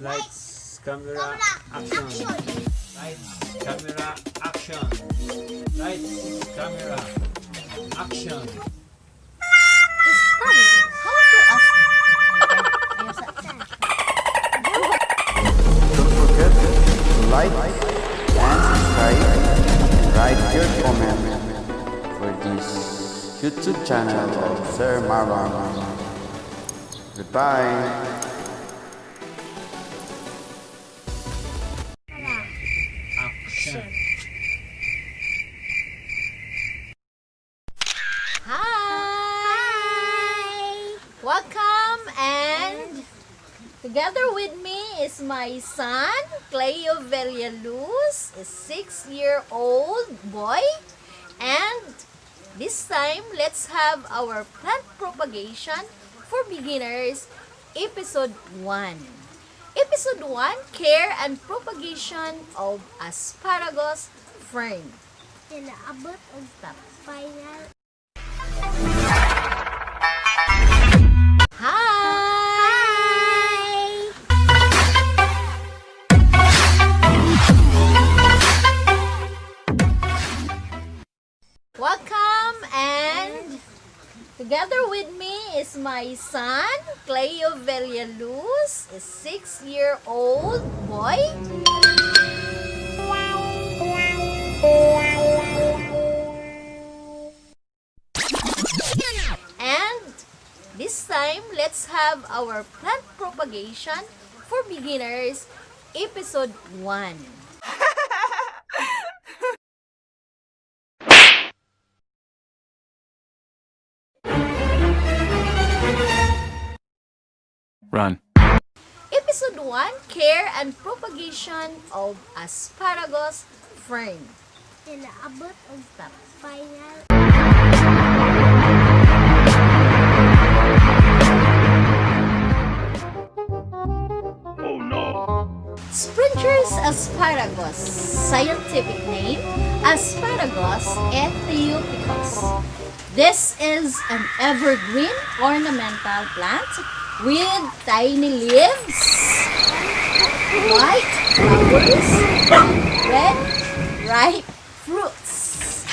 Lights, camera, action. Lights, camera, action. Lights, camera, action. How to ask? Don't forget to like and subscribe and write your comment for this YouTube channel of Sir Marwan. Goodbye. Action. Hi! Welcome, and together with me is my son, Cleo Villaluz, a 6-year-old boy. And this time, let's have our plant propagation for beginners, episode 1. Episode 1, care and propagation of Asparagus Fern. Inaabot ang top final. Hi! Welcome, and together with me is my son, Cleo Villaluz, a 6-year-old boy. And this time, let's have our plant propagation for beginners, episode 1. Run. Episode 1, care and propagation of Asparagus Fern. Inaabot ang top final. Springer's asparagus, scientific name, Asparagus ethiopicus. This is an evergreen ornamental plant with tiny leaves, white flowers, red ripe fruits,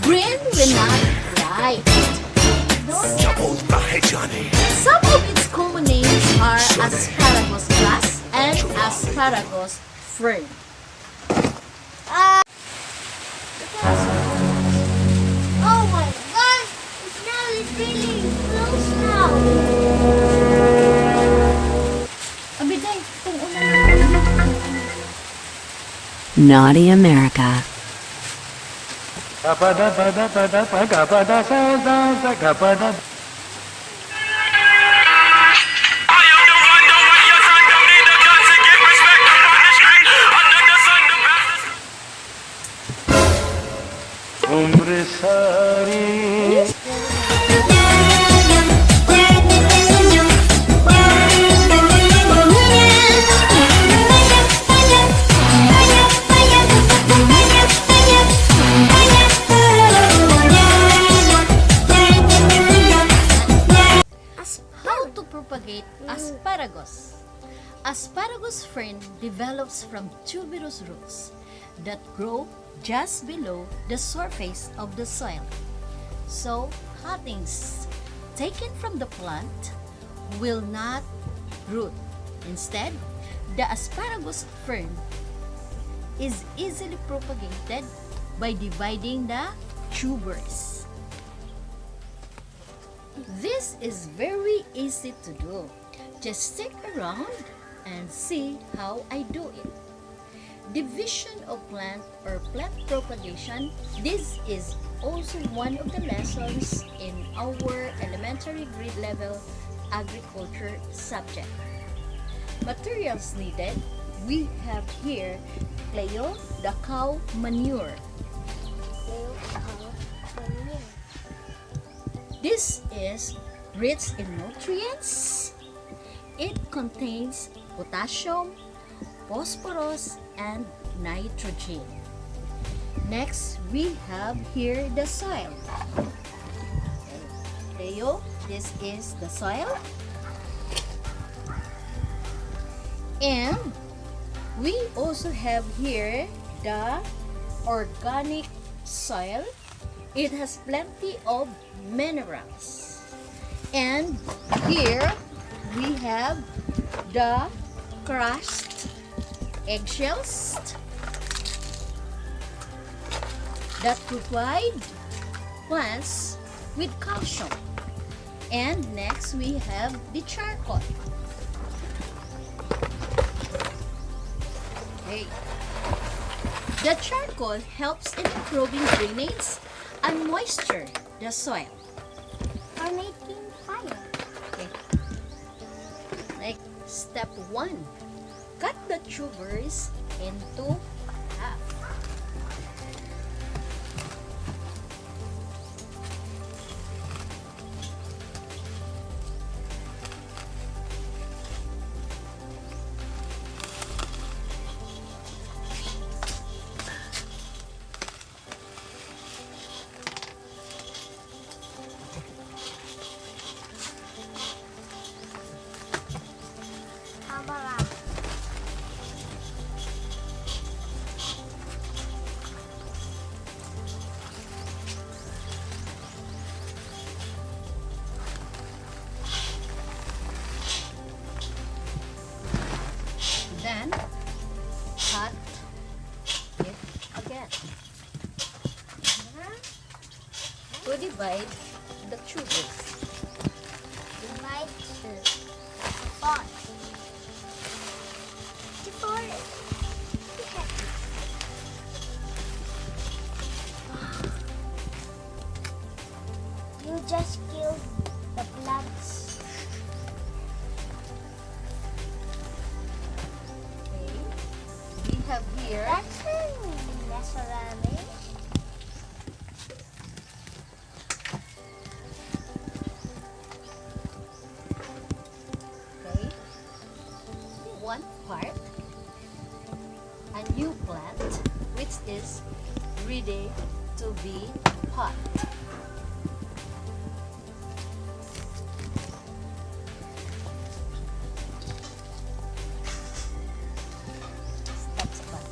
green when not ripe. Some of its common names are asparagus grass and asparagus fern. Oh my gosh! It's now really close now. Abiday, itong una. Naughty America. How to propagate asparagus? Asparagus fern develops from tuberous roots that grow just below the surface of the soil. So, cuttings taken from the plant will not root. Instead, the asparagus fern is easily propagated by dividing the tubers. This is very easy to do. Just stick around and see how I do it. Division of plant or plant propagation. This is also one of the lessons in our elementary grade level agriculture subject. Materials needed. We have here Cleo, the cow manure. This is rich in nutrients. It contains potassium, phosphorus, and nitrogen. Next, we have here the soil. Leo, this is the soil. And we also have here the organic soil. It has plenty of minerals. And here we have the crushed eggshells that provide plants with calcium. And next we have the charcoal. Okay. The charcoal helps in improving drainage and moisture the soil. For making fire. Okay. Like step 1, cut the tubers into half. Camera. Then cut it again to divide the tubers. Divide pot. Before you just killed the plants. Okay. We have here That's necessarily. okay, one part, a new plant which is ready to be pot. Steps one.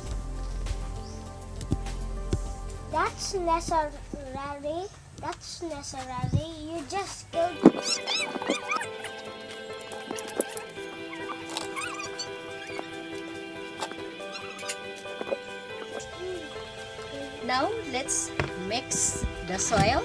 That's necessary. That's necessary. You just killed. Now let's mix the soil.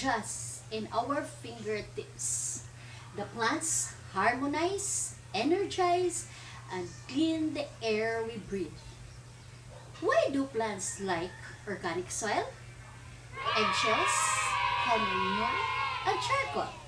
just in our fingertips. The plants harmonize, energize, and clean the air we breathe. Why do plants like organic soil, eggshells, common manure, and charcoal?